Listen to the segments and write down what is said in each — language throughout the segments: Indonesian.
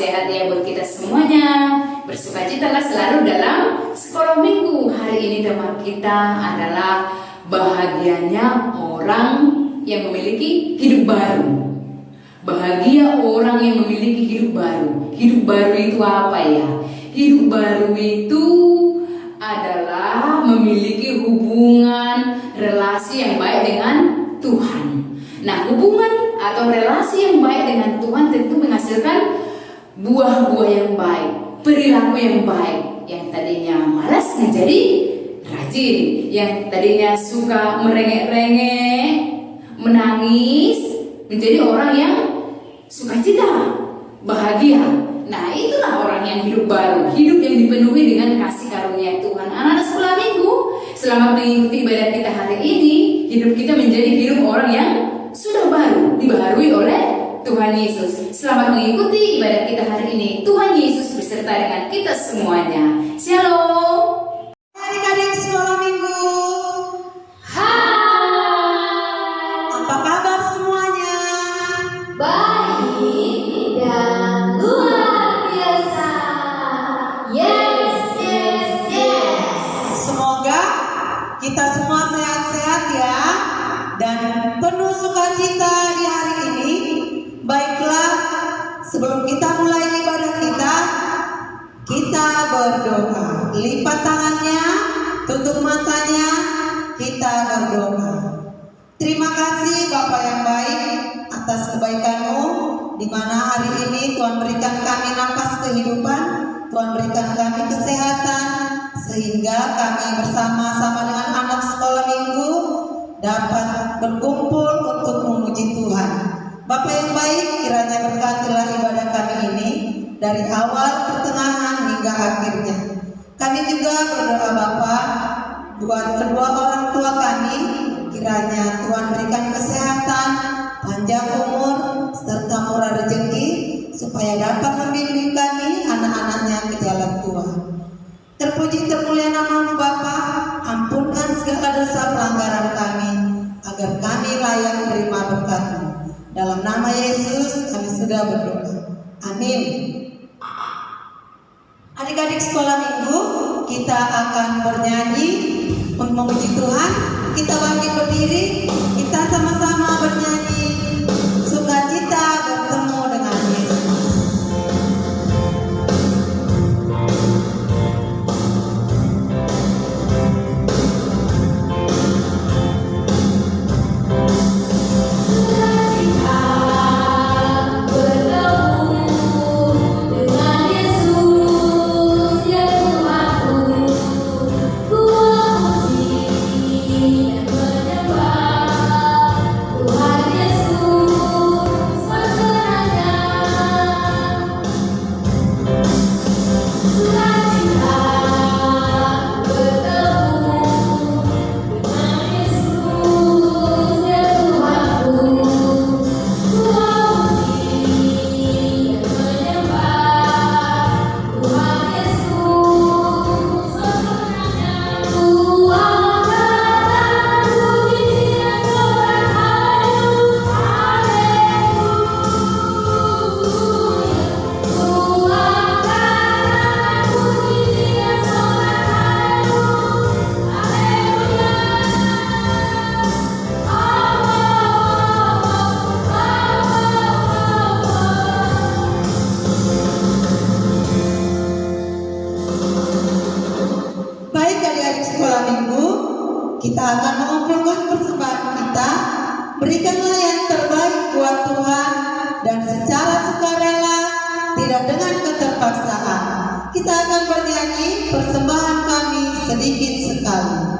sehat ya buat kita semuanya. Bersukacitalah selalu dalam sekolah minggu. Hari ini tema kita adalah bahagianya orang yang memiliki hidup baru. Bahagia orang yang memiliki hidup baru. Hidup baru itu apa ya? Hidup baru itu adalah memiliki hubungan relasi yang baik dengan Tuhan. Nah, hubungan atau relasi yang baik dengan Tuhan tentu menghasilkan buah-buah yang baik, perilaku yang baik. Yang tadinya malas menjadi rajin, yang tadinya suka merengek-rengek, menangis, menjadi orang yang sukacita, bahagia. Nah, itulah orang yang hidup baru, hidup yang dipenuhi dengan kasih karunia Tuhan. Anak-anak sekolah minggu, selamat mengikuti ibadah kita hari ini. Hidup kita menjadi hidup orang yang sudah baru, dibaharui oleh Tuhan Yesus. Selamat mengikuti ibadah kita hari ini. Tuhan Yesus beserta dengan kita semuanya. Shalom. Adik-adik sekolah minggu, Hai, apa kabar semuanya? baik dan luar biasa. Yes, yes, yes. Semoga kita semua sehat-sehat ya, dan penuh sukacita di hari ini. Baiklah, sebelum kita mulai ibadah kita berdoa. Lipat tangannya, tutup matanya, kita berdoa. Terima kasih Bapa yang baik atas kebaikan-Mu, di mana hari ini Tuhan berikan kami nafas kehidupan, Tuhan berikan kami kesehatan, sehingga kami bersama-sama dengan anak sekolah minggu dapat berkumpul untuk memuji Tuhan. Bapa yang baik, kiranya berkatilah ibadah kami ini dari awal, pertengahan hingga akhirnya. Kami juga berdoa Bapa buat kedua orang tua kami, kiranya Tuhan berikan kesehatan, panjang umur, serta murah rezeki, supaya dapat membimbing kami anak-anaknya ke jalan Tuhan. Terpuji termulia nama-Mu Bapa, ampunkan segala dosa pelanggaran kami, agar kami layak menerima berkat-Mu. Dalam nama Yesus kami sudah berdoa. Amin. Adik-adik sekolah minggu, kita akan bernyanyi untuk memuji Tuhan. Kita bangkit berdiri, kita sama-sama bernyanyi sukacita bertemu dengan Yesus. Kita akan mengumpulkan persembahan kita. Berikanlah yang terbaik buat Tuhan, dan secara sukarela, tidak dengan keterpaksaan. Kita akan bernyanyi persembahan kami sedikit sekali. Sedikit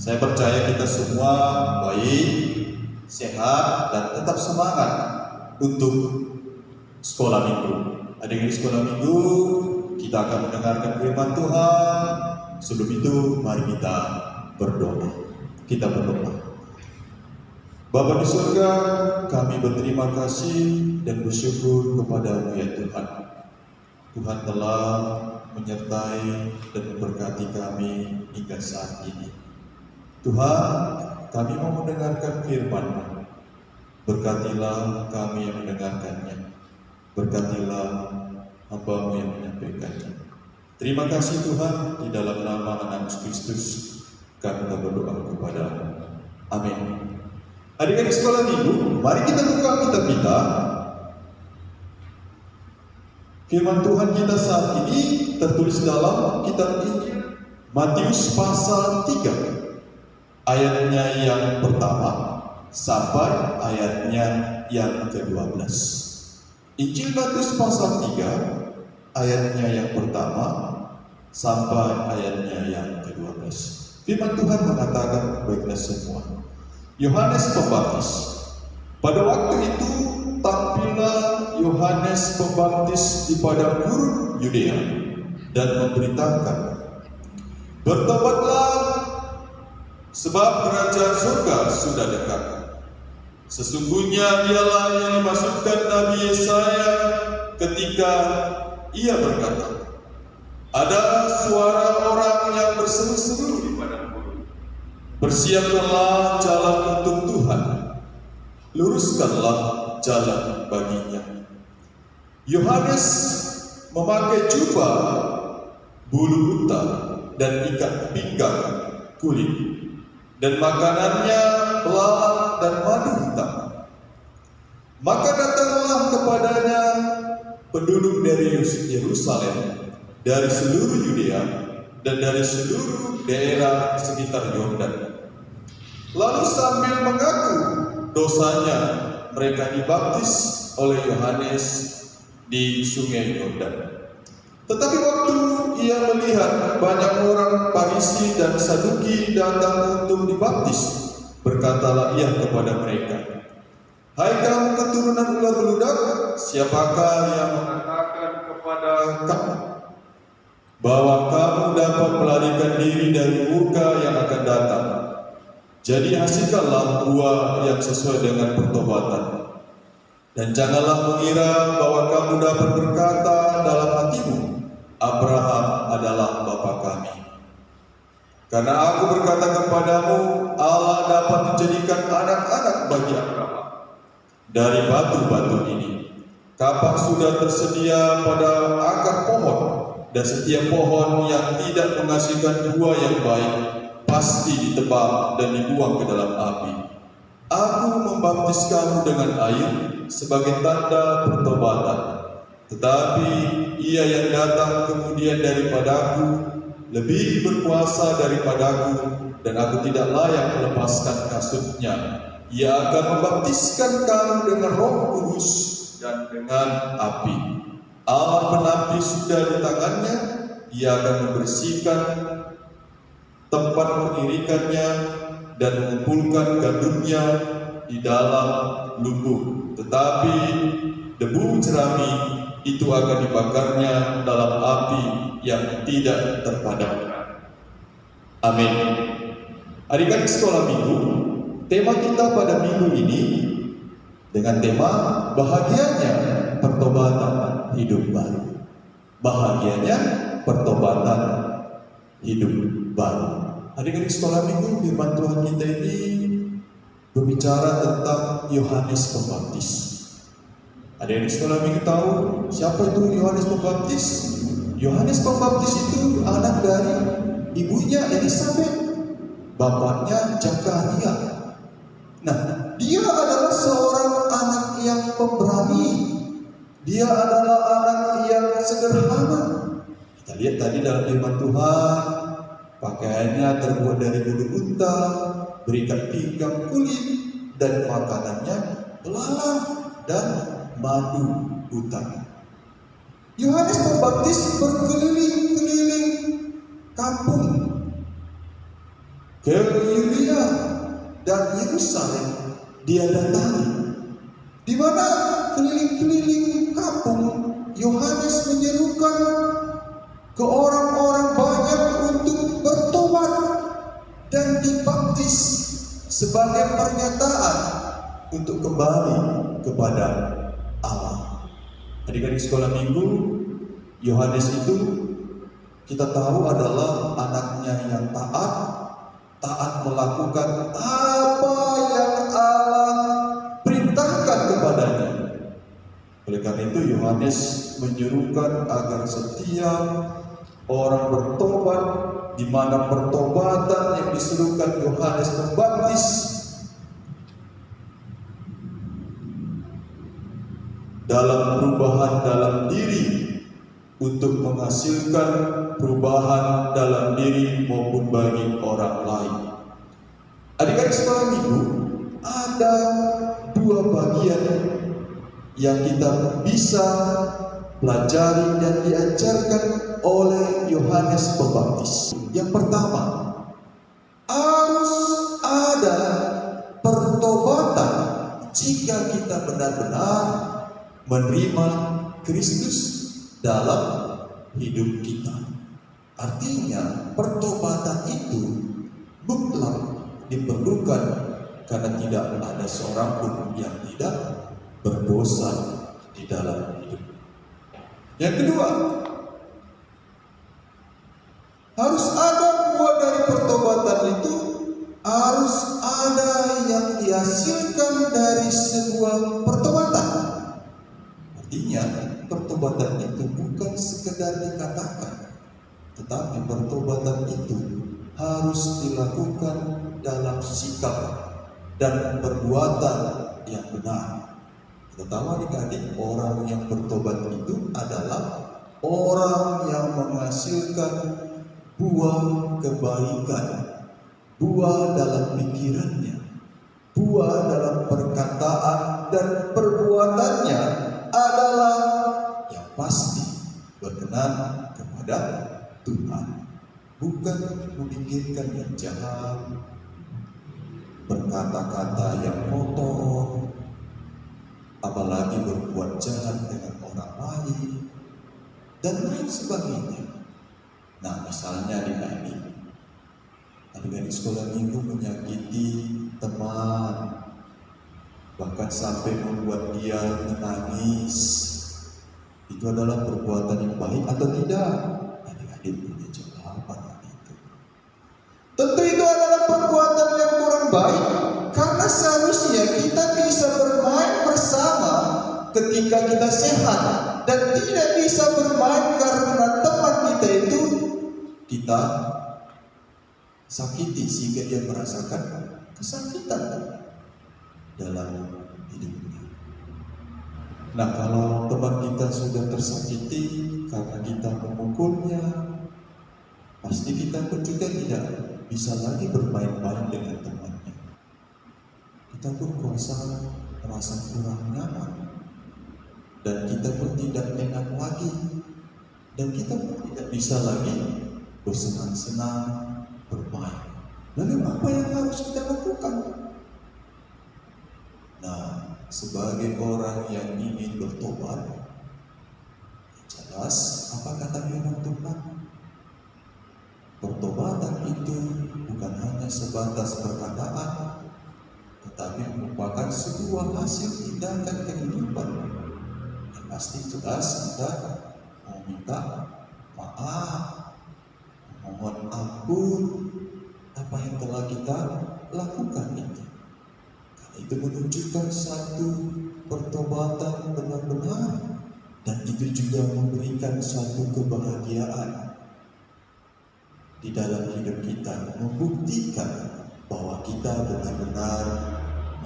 Saya percaya kita semua baik, sehat, dan tetap semangat untuk sekolah minggu. Adik-adik sekolah minggu, kita akan mendengarkan firman Tuhan. Sebelum itu, mari kita berdoa. Kita berdoa. Bapa di surga, kami berterima kasih dan bersyukur kepada-Mu ya Tuhan. Tuhan telah menyertai dan memberkati kami hingga saat ini. Tuhan, kami mau mendengarkan firman-Mu. Berkatilah kami yang mendengarkannya. Berkatilah hamba-Mu yang menyampaikannya. Terima kasih Tuhan, di dalam nama Anak Kristus kami berdoa kepada-Mu. Amin. Adik-adik sekolah minggu, mari kita buka kitab kita. Firman Tuhan kita saat ini tertulis dalam kitab Injil Matius pasal 3, ayatnya yang pertama sampai ayatnya yang ke-12. Injil Matius pasal 3, ayatnya yang pertama sampai ayatnya yang ke-12. Firman Tuhan mengatakan, baiklah semua. Yohanes Pembaptis. Pada waktu itu tampillah Yohanes Pembaptis di padang gurun Yudea dan memberitakan, bertobatlah sebab kerajaan surga sudah dekat. Sesungguhnya dialah yang dimaksudkan Nabi Yesaya ketika ia berkata, ada suara orang yang berseru-seru di padang gurun, bersiapkanlah jalan untuk Tuhan, luruskanlah jalan baginya. Yohanes memakai jubah bulu unta dan ikat pinggang kulit, dan makanannya belalang dan madu hitam. Maka datanglah kepadanya penduduk dari Yerusalem, dari seluruh Yudea dan dari seluruh daerah sekitar Yordan. Lalu sambil mengaku dosanya, mereka dibaptis oleh Yohanes di sungai Yordan. Tetapi waktu ia melihat banyak orang Farisi dan Saduki datang untuk dibaptis, berkatalah ia kepada mereka, hai kamu keturunan ular beludak, siapakah yang mengatakan kepada kamu bahwa kamu dapat melarikan diri dari murka yang akan datang? Jadi hasilkanlah buah yang sesuai dengan pertobatan. Dan janganlah mengira bahwa kamu dapat berkata dalam hatimu, Abraham adalah bapa kami. Karena aku berkata kepadamu, Allah dapat menjadikan anak-anak bagi Abraham dari batu-batu ini. Kapak sudah tersedia pada akar pohon, dan setiap pohon yang tidak menghasilkan buah yang baik pasti ditebang dan dibuang ke dalam api. Aku membaptis kamu dengan air sebagai tanda pertobatan, tetapi ia yang datang kemudian daripadaku lebih berkuasa daripadaku, dan aku tidak layak melepaskan kasutnya. Ia akan membaptiskan kamu dengan Roh Kudus dan dengan api. Alat penapi sudah di tangannya, ia akan membersihkan tempat pengirikannya dan mengumpulkan gandumnya di dalam lumbung, tetapi debu jerami itu akan dibakarnya dalam api yang tidak terpadamkan. Amin. Adik-adik sekolah minggu, tema kita pada minggu ini dengan tema bahagianya pertobatan hidup baru. Bahagianya pertobatan hidup baru. Adik-adik sekolah minggu, firman Tuhan kita ini berbicara tentang Yohanes Pembaptis. Adik-adik sekolah minggu tahu siapa itu Yohanes Pembaptis? Yohanes Pembaptis itu anak dari ibunya Elisabet, bapaknya Zakaria. Nah, dia adalah seorang anak yang pemberani. Dia adalah anak yang sederhana. Kita lihat tadi dalam firman Tuhan, pakaiannya terbuat dari bulu unta, berikat pinggang kulit, dan makanannya belalang dan madu hutan. Yohanes Pembaptis berkeliling-keliling kampung ke Yudea dan Yerusalem dia datangi, di mana keliling-keliling kampung Yohanes menyerukan ke orang-orang banyak untuk bertobat dan dibaptis sebagai pernyataan untuk kembali kepada Allah. Adik-adik sekolah minggu, Yohanes itu kita tahu adalah anaknya yang taat melakukan apa yang Allah perintahkan kepadanya. Oleh karena itu Yohanes menyerukan agar setiap orang bertobat, di mana pertobatan yang diserukan Yohanes Pembaptis dalam perubahan dalam diri, untuk menghasilkan perubahan dalam diri maupun bagi orang lain. Adik-adik sekolah minggu, ada dua bagian yang kita bisa pelajari dan diajarkan oleh Yohanes Pembaptis. Yang pertama, harus ada pertobatan jika kita benar-benar menerima Kristus dalam hidup kita. Artinya pertobatan itu mutlak diperlukan, karena tidak ada seorang pun yang tidak berdosa di dalam hidup. Yang kedua, harus ada buah dari pertobatan itu, harus ada yang dihasilkan dari sebuah pertobatan. Artinya pertobatan itu bukan sekedar dikatakan, tetapi pertobatan itu harus dilakukan dalam sikap dan perbuatan yang benar. Kita tahu adik-adik, orang yang bertobat itu adalah orang yang menghasilkan buah kebaikan, buah dalam pikirannya, buah dalam perkataan dan perbuatannya adalah yang pasti berkenan kepada Tuhan, bukan memikirkan yang jahat, berkata-kata yang kotor, apalagi berbuat jahat dengan orang lain dan lain sebagainya. Nah, misalnya adik-adik sekolah minggu menyakiti teman, bahkan sampai membuat dia menangis, itu adalah perbuatan yang baik atau tidak? Adik-adik punya jawaban itu. Tentu itu adalah perbuatan yang kurang baik, karena seharusnya kita bisa bermain bersama ketika kita sehat, dan tidak bisa bermain karena teman kita itu kita sakiti sehingga dia merasakan kesakitan dalam hidupnya. Nah, kalau teman kita sudah tersakiti karena kita memukulnya, pasti kita pun juga tidak bisa lagi bermain-main dengan temannya. Kita pun merasa kurang nyaman, dan kita pun tidak enak lagi, dan kita pun tidak bisa lagi bersenang-senang bermain. Lalu apa yang harus kita lakukan? Nah, sebagai orang yang ingin bertobat, jelas apa kata firman Tuhan? Pertobatan itu bukan hanya sebatas perkataan, tetapi merupakan sebuah hasil tindakan kehidupan. Yang pasti jelas kita mau minta maaf, mohon ampun apa yang telah kita lakukan itu. Karena itu menunjukkan satu pertobatan benar-benar, dan itu juga memberikan suatu kebahagiaan di dalam hidup kita, membuktikan bahwa kita benar-benar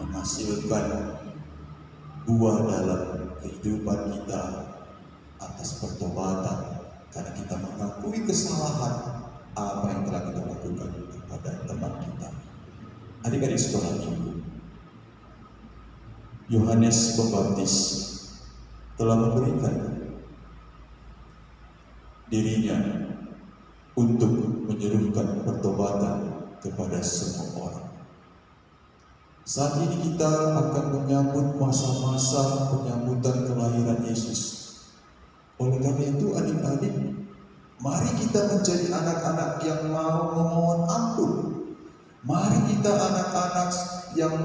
menghasilkan buah dalam kehidupan kita atas pertobatan, karena kita mengakui kesalahan apa yang telah kita lakukan kepada teman kita. Adik-adik sekolah minggu, Yohanes Pembaptis telah memberikan dirinya untuk menyerukan pertobatan kepada kepada semua orang. Saat ini kita akan menyambut masa-masa penyambutan kelahiran Yesus. Oleh karena itu adik-adik, mari kita menjadi anak-anak yang mau memohon ampun. Mari kita anak-anak yang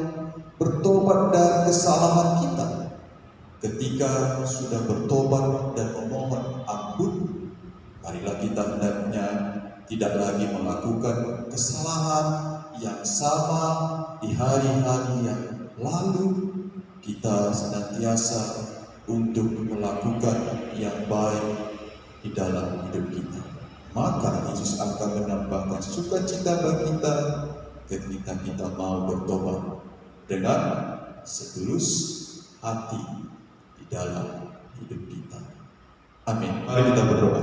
bertobat dari kesalahan kita. Ketika sudah bertobat dan memohon ampun, marilah kita hendaknya tidak lagi melakukan kesalahan yang sama di hari-hari yang lalu. Kita senantiasa untuk melakukan yang baik di dalam hidup kita. Maka Yesus akan menambahkan sukacita bagi kita ketika kita mau bertobat dengan setulus hati di dalam hidup kita. Amin. Mari kita berdoa.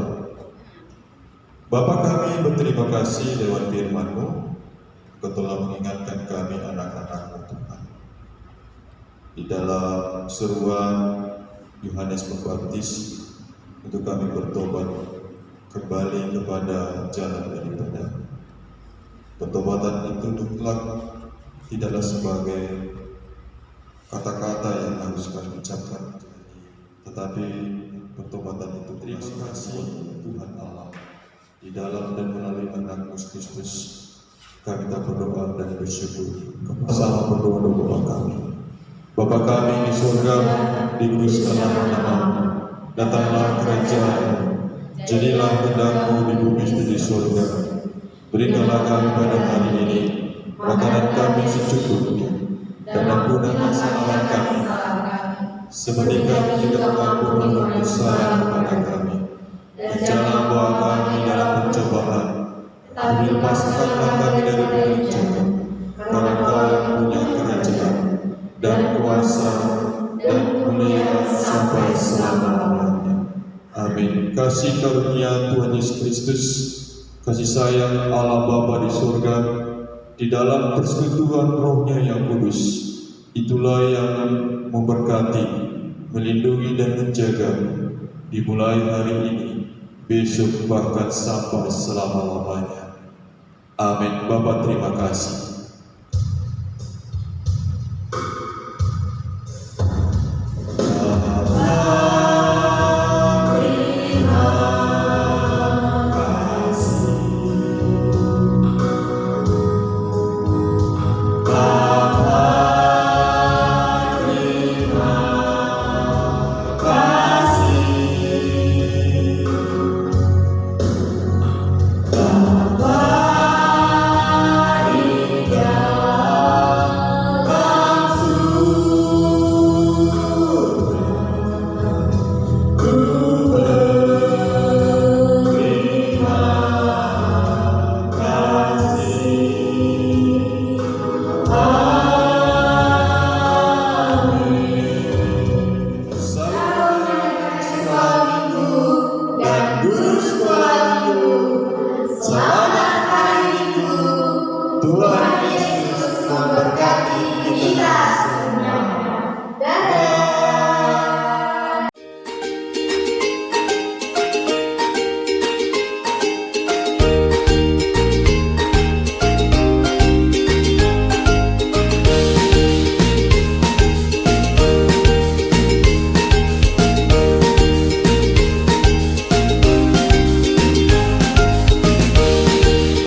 Bapa kami berterima kasih lewat firman-Mu, Engkau telah mengingatkan kami anak-anak-Mu Tuhan. Di dalam seruan Yohanes Pembaptis untuk kami bertobat kembali kepada jalan daripada. Pertobatan itu mutlak tidaklah sebagai kata-kata yang harus kami ucapkan, tetapi pertobatan itu terima kasih Tuhan Allah. Di dalam dan melalui anak Kristus kami tak berdoa dan bersyukur. Bersama berdoa-doa kami. Bapa kami di surga, dikuduskanlah nama-Mu, datanglah kerajaan-Mu, jadilah kehendak-Mu di bumi seperti di surga. Berikanlah kami pada hari ini makanan kami secukupnya, dan ampunilah kesalahan kami, seperti kami juga mengampuni dosa kepada kami. Dan jangan bawa kami dalam pencobaan, tetapi lepaskanlah kami dari pencobaan, karena Engkau yang punya kerajaan dan kuasa dan kemuliaan sampai selama-lamanya. Amin. Kasih karunia Tuhan Yesus Kristus, kasih sayang Allah Bapa di surga, di dalam persekutuan Roh-Nya yang kudus, itulah yang memberkati, melindungi dan menjaga dimulai hari ini, besok bahkan sampai selama-lamanya. Amin. Bapa terima kasih.